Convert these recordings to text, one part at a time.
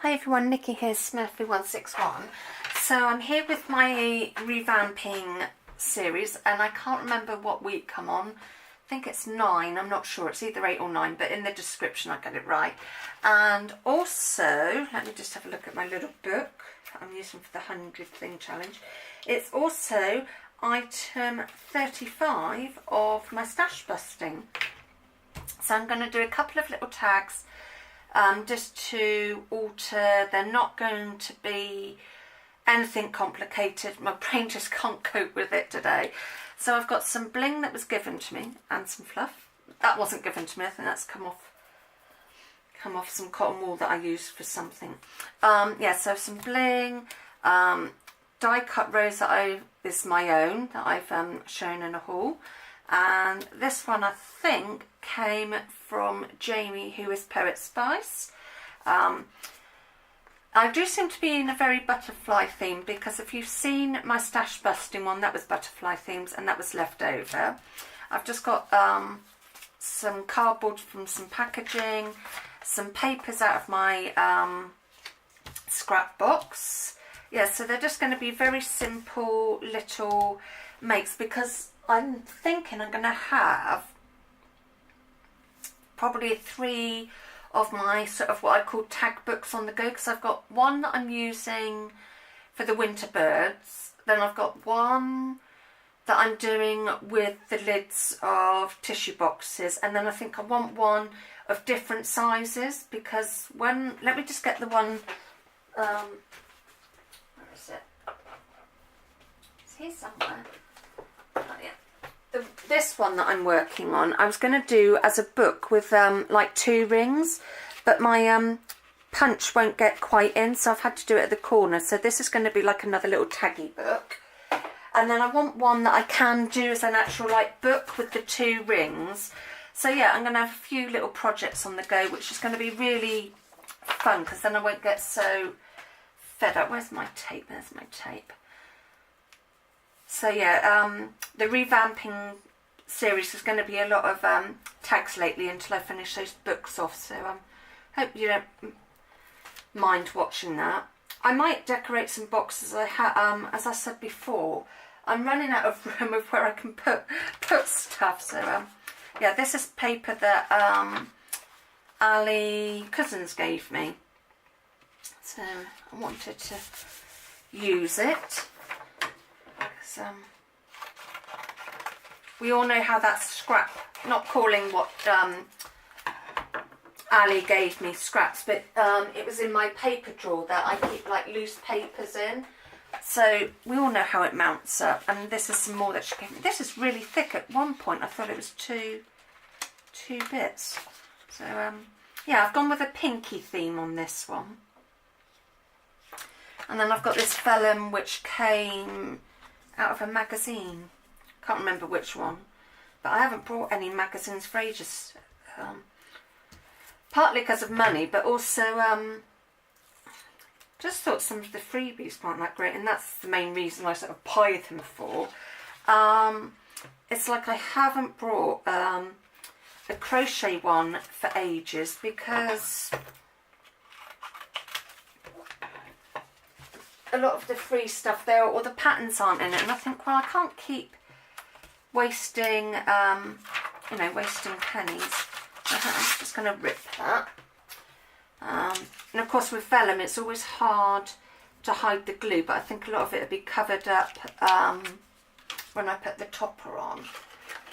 Hi everyone, Nikki here, Smurfy161. So I'm here with my revamping series, and I can't remember what week I'm on. I think it's 9, I'm not sure, it's either 8 or 9, but in the description I get it right. And also, let me just have a look at my little book that I'm using for the 100 thing challenge. It's also item 35 of my stash busting. So I'm going to do a couple of little tags just to alter. They're not going to be anything complicated. My brain just can't cope with it today. So I've got some bling that was given to me and some fluff. That wasn't given to me, I think that's come off some cotton wool that I used for something. Yeah, so some bling, die cut rose that is my own, that I've shown in a haul. And this one I think came from Jamie, who is Poet Spice. I do seem to be in a very butterfly theme, because if you've seen my stash busting one, that was butterfly themes and that was left over. I've just got some cardboard from some packaging, some papers out of my scrap box. Yeah, so they're just going to be very simple little makes, because I'm thinking I'm going to have probably 3 of my sort of what I call tag books on the go, because I've got one that I'm using for the winter birds, then I've got one that I'm doing with the lids of tissue boxes, and then I think I want one of different sizes, because let me just get the one, where is it? It's here somewhere. Oh, yeah. This one that I'm working on, I was going to do as a book with like 2 rings, but my punch won't get quite in, so I've had to do it at the corner. So this is going to be like another little taggy book. And then I want one that I can do as an actual like book with the 2 rings. So yeah, I'm going to have a few little projects on the go, which is going to be really fun, because then I won't get so fed up. Where's my tape? There's my tape. So yeah, the revamping series is going to be a lot of tags lately until I finish those books off. So hope you don't mind watching that. I might decorate some boxes. As I said before, I'm running out of room of where I can put stuff. So yeah, this is paper that Ali Cousins gave me. So I wanted to use it. We all know how that's scrap, not calling what Ali gave me scraps, but it was in my paper drawer that I keep like loose papers in, so we all know how it mounts up. And this is some more that she gave me. This is really thick. At one point I thought it was two bits. So yeah, I've gone with a pinky theme on this one. And then I've got this vellum which came out of a magazine. Can't remember which one, but I haven't brought any magazines for ages. Partly because of money, but also just thought some of the freebies weren't that great, and that's the main reason I sort of buy them for. It's like I haven't brought a crochet one for ages, because a lot of the free stuff there, or the patterns aren't in it, and I think, well, I can't keep wasting, you know, wasting pennies. So I'm just going to rip that. And of course with vellum it's always hard to hide the glue, but I think a lot of it will be covered up when I put the topper on.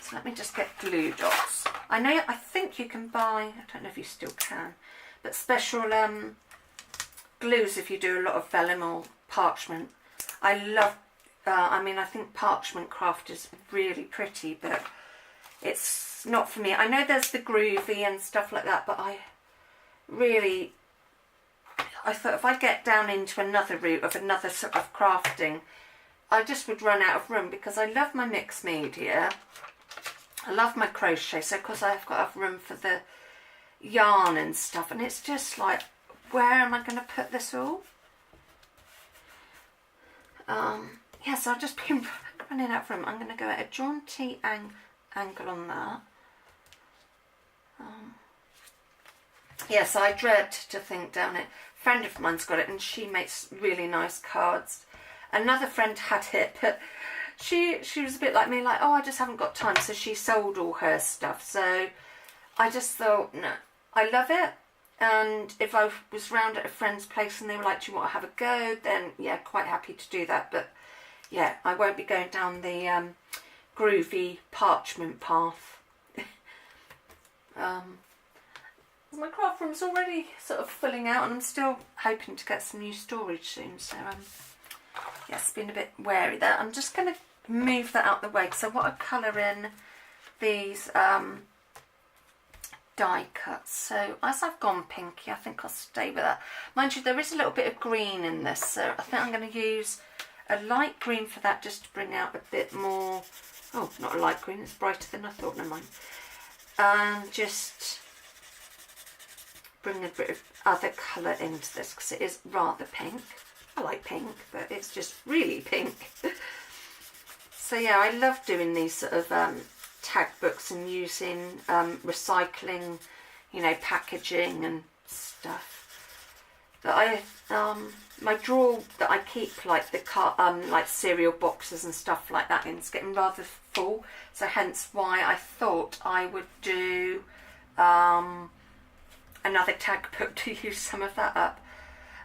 So let me just get glue dots. I think you can buy, I don't know if you still can, but special glues if you do a lot of vellum or parchment. I love, I mean, I think parchment craft is really pretty, but it's not for me. I know there's the groovy and stuff like that, but I thought if I get down into another route of another sort of crafting, I just would run out of room, because I love my mixed media, I love my crochet, so of course I've got to have room for the yarn and stuff, and it's just like, where am I going to put this all? Yeah, so I've just been running out of room. I'm going to go at a jaunty angle on that. Yes, I dread to think down it. A friend of mine's got it and she makes really nice cards. Another friend had it, but she was a bit like me, like, oh, I just haven't got time, so she sold all her stuff. So I just thought, no, I love it, and if I was round at a friend's place and they were like, do you want to have a go, then yeah, quite happy to do that. But yeah, I won't be going down the groovy parchment path. My craft room's already sort of filling out, and I'm still hoping to get some new storage soon, so yeah, it's been a bit wary there. I'm just going to move that out the way because I want to colour in these die cuts. So as I've gone pinky, I think I'll stay with that. Mind you, there is a little bit of green in this, so I think I'm going to use a light green for that, just to bring out a bit more. Oh, not a light green, it's brighter than I thought, never mind. And just bring a bit of other colour into this because it is rather pink. I like pink, but it's just really pink. So yeah, I love doing these sort of tag books and using recycling, you know, packaging and stuff. But I my drawer that I keep like the like cereal boxes and stuff like that in is getting rather full, so hence why I thought I would do another tag book to use some of that up.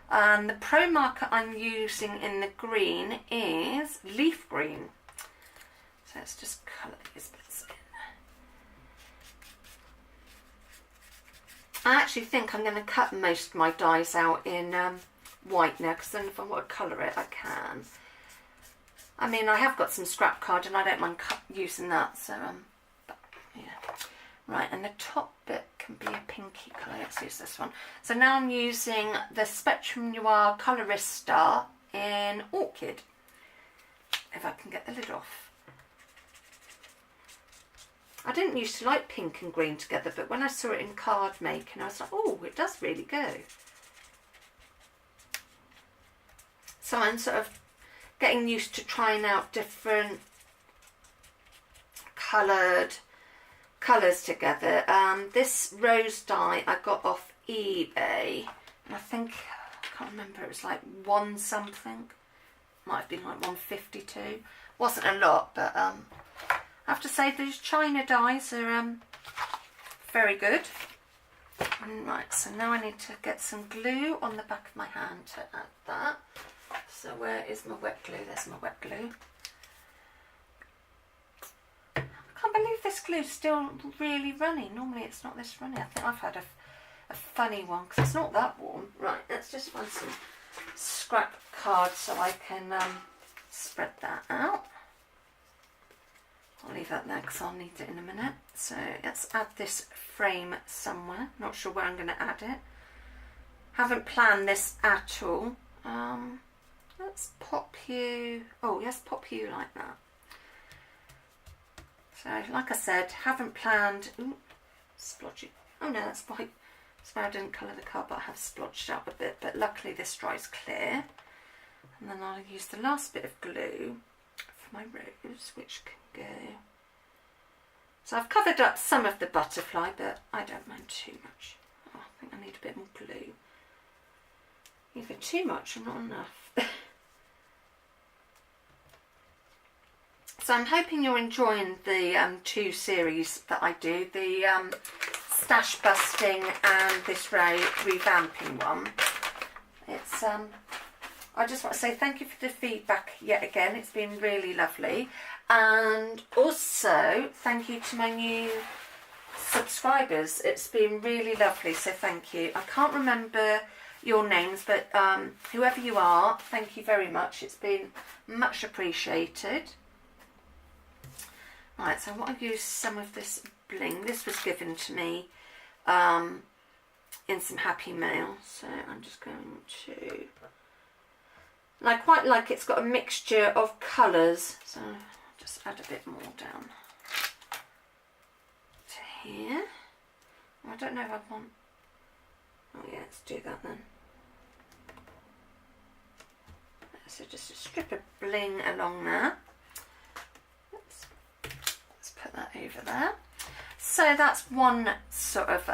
And the pro marker I'm using in the green is leaf green. So let's just colour these bits in. I actually think I'm going to cut most of my dies out in white now, because then if I want to colour it, I can. I mean, I have got some scrap card and I don't mind using that, so but, yeah. Right, and the top bit can be a pinky colour. Let's use this one. So now I'm using the Spectrum Noir Colorista in Orchid. If I can get the lid off. I didn't used to like pink and green together, but when I saw it in card making, I was like, oh, it does really go. So I'm sort of getting used to trying out different colours together. This rose die I got off eBay, and I think, I can't remember, it was like one something, might have been like 152. Wasn't a lot, but I have to say these China dies are very good. Right, so now I need to get some glue on the back of my hand to add that. So where is my wet glue? There's my wet glue. I can't believe this glue's still really runny. Normally it's not this runny. I think I've had a funny one because it's not that warm. Right, let's just find some scrap card so I can spread that out. I'll leave that there because I'll need it in a minute. So let's add this frame somewhere. Not sure where I'm going to add it. Haven't planned this at all. Let's pop you. Oh, yes, pop you like that. So, like I said, haven't planned. Ooh, splodgy. Oh no, that's white. So I didn't colour the card, but I have splodged up a bit. But luckily, this dries clear. And then I'll use the last bit of glue for my rose, which can go. So I've covered up some of the butterfly, but I don't mind too much. Oh, I think I need a bit more glue. Either too much or not enough. So I'm hoping you're enjoying the two series that I do, the stash busting and this revamping one. It's I just want to say thank you for the feedback yet again. It's been really lovely, and also thank you to my new subscribers. It's been really lovely, so thank you. I can't remember your names, but whoever you are, thank you very much. It's been much appreciated. Right, so I want to use some of this bling. This was given to me in some Happy Mail, so I'm just going to, and I quite like it's got a mixture of colours, so I'll just add a bit more down to here. I don't know if I want, oh yeah, let's do that then. So just a strip of bling along there. Put that over there. So that's one sort of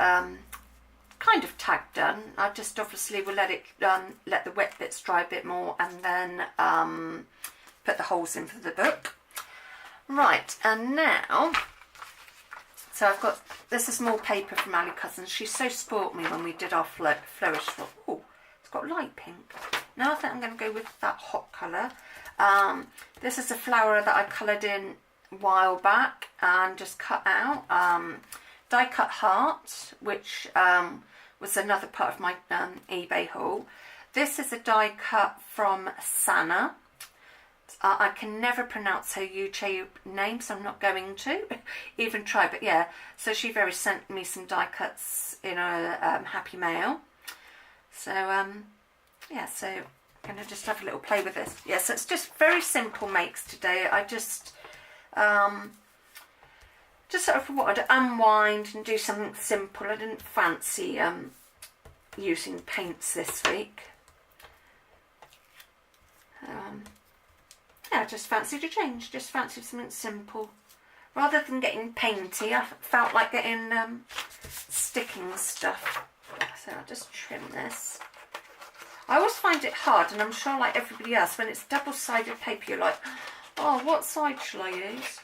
kind of tag done. I just obviously will let it let the wet bits dry a bit more, and then put the holes in for the book. Right, and now, so I've got this is more paper from Ali Cousins. She so spoilt me when we did our flourish. Oh, it's got light pink. Now I think I'm going to go with that hot colour. This is a flower that I coloured in a while back and just cut out. Die cut heart, which was another part of my eBay haul. This is a die cut from Sana. I can never pronounce her YouTube name, so I'm not going to even try. But yeah, so she very sent me some die cuts in a Happy Mail. So yeah, so I'm going to just have a little play with this. Yeah, so it's just very simple makes today. I just sort of wanted to unwind and do something simple. I didn't fancy using paints this week. Yeah, I just fancied a change. Just fancied something simple. Rather than getting painty, I felt like getting sticking stuff. So I'll just trim this. I always find it hard, and I'm sure like everybody else, when it's double-sided paper, you're like, oh, what side shall I use?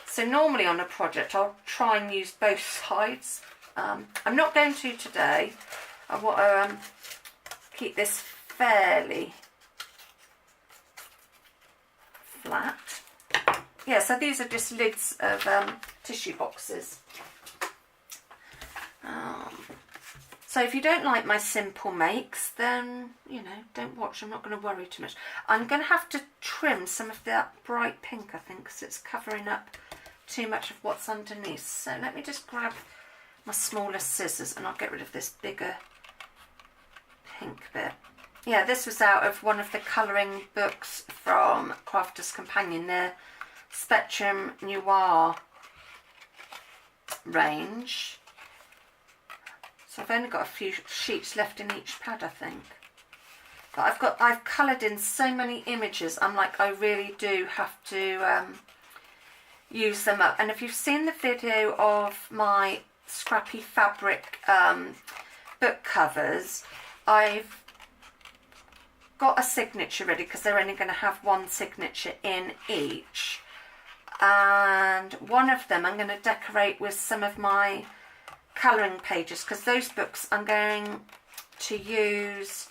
So normally on a project, I'll try and use both sides. I'm not going to today. I want to keep this fairly flat. Yeah, so these are just lids of tissue boxes. So if you don't like my simple makes, then, you know, don't watch. I'm not going to worry too much. I'm going to have to trim some of that bright pink, I think, because it's covering up too much of what's underneath. So let me just grab my smaller scissors and I'll get rid of this bigger pink bit. Yeah, this was out of one of the colouring books from Crafter's Companion, their Spectrum Noir range. So I've only got a few sheets left in each pad, I think. But I've coloured in so many images, I'm like, I really do have to use them up. And if you've seen the video of my scrappy fabric book covers, I've got a signature ready because they're only going to have one signature in each, and one of them I'm going to decorate with some of my colouring pages, because those books I'm going to use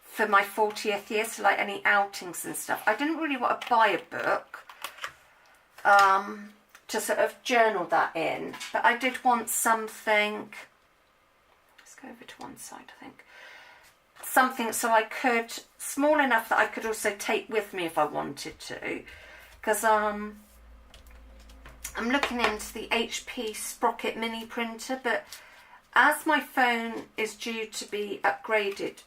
for my 40th year, so like any outings and stuff. I didn't really want to buy a book to sort of journal that in, but I did want something, let's go over to one side, I think, something so I could, small enough that I could also take with me if I wanted to, because I'm looking into the HP Sprocket mini printer, but as my phone is due to be upgraded,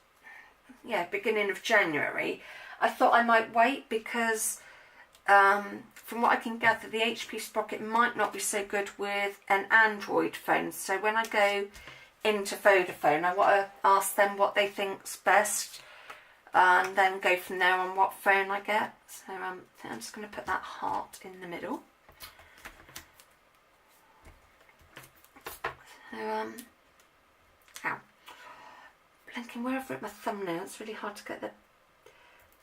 yeah, beginning of January, I thought I might wait, because from what I can gather, the HP Sprocket might not be so good with an Android phone. So when I go into Vodafone, I want to ask them what they think's best, and then go from there on what phone I get. So I'm just going to put that heart in the middle. So ow, blinking, where I've ripped my thumbnail, it's really hard to get the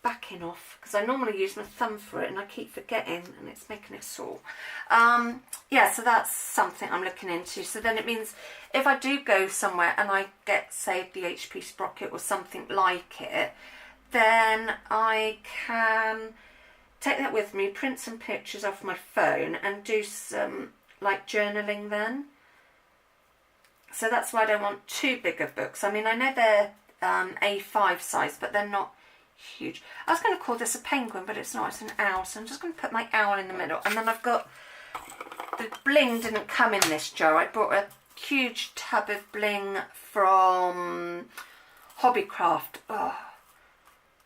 backing off, because I normally use my thumb for it and I keep forgetting, and it's making it sore. Yeah, so that's something I'm looking into. So then it means if I do go somewhere and I get, say, the HP Sprocket or something like it, then I can take that with me, print some pictures off my phone and do some like journaling then. So that's why I don't want too big of books. I mean, I know they're A5 size, but they're not huge. I was going to call this a penguin, but it's not, it's an owl. So I'm just going to put my owl in the middle. And then I've got, the bling didn't come in this jar. I bought a huge tub of bling from Hobbycraft. Oh,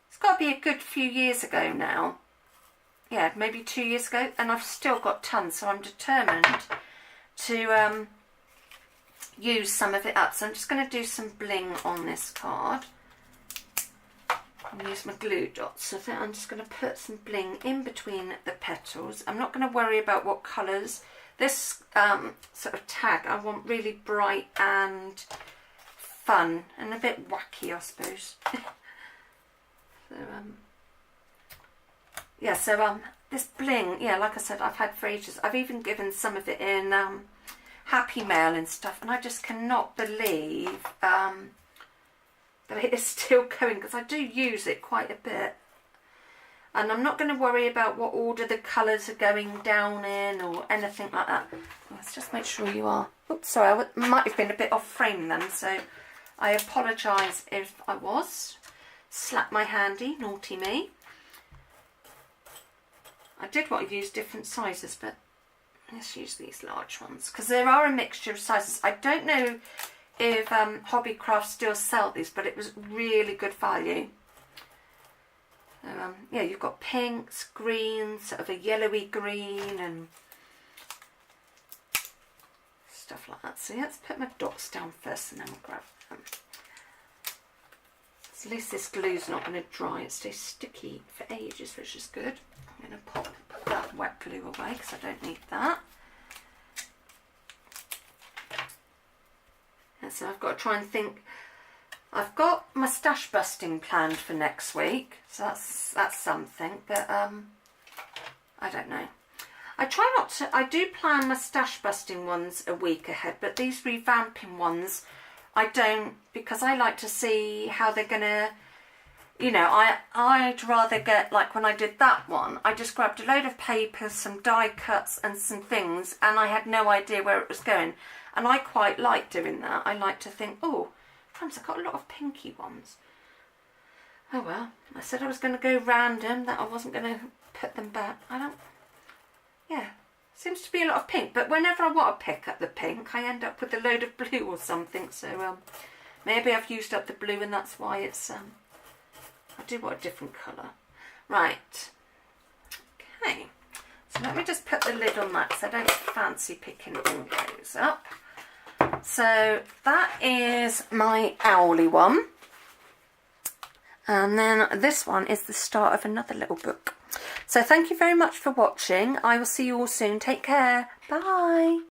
it's got to be a good few years ago now. Yeah, maybe 2 years ago. And I've still got tons, so I'm determined to use some of it up. So I'm just going to do some bling on this card. And use my glue dots. So I think I'm just going to put some bling in between the petals. I'm not going to worry about what colours. this sort of tag I want really bright and fun and a bit wacky, I suppose. So yeah, so this bling, yeah, like I said, I've had for ages. I've even given some of it in Happy Mail and stuff, and I just cannot believe that it is still going, because I do use it quite a bit. And I'm not going to worry about what order the colours are going down in or anything like that. Let's just make sure you are. Oops, sorry, I might have been a bit off frame then, so I apologise if I was. Slap my handy, naughty me. I did want to use different sizes, but let's use these large ones, because there are a mixture of sizes. I don't know if Hobbycraft still sell these, but it was really good value. Yeah, you've got pinks, greens, sort of a yellowy green and stuff like that. So let's put my dots down first and then we'll grab them. So at least this glue's not going to dry. It stays sticky for ages, which is good. I'm going to put that wet glue away because I don't need that. And so I've got to try and think. I've got my stash busting planned for next week, so that's something, but I don't know. I try not to, I do plan my stash busting ones a week ahead, but these revamping ones, I don't, because I like to see how they're going to, you know, I'd rather get, like when I did that one, I just grabbed a load of paper, some die cuts and some things, and I had no idea where it was going. And I quite like doing that. I like to think, oh, crumbs, I got a lot of pinky ones. Oh well, I said I was going to go random, that I wasn't going to put them back. Yeah, seems to be a lot of pink, but whenever I want to pick up the pink, I end up with a load of blue or something, so maybe I've used up the blue and that's why it's, I do want a different colour. Right, okay, so let me just put the lid on that because I don't fancy picking all those up. So that is my owly one. And then this one is the start of another little book. So thank you very much for watching. I will see you all soon. Take care. Bye.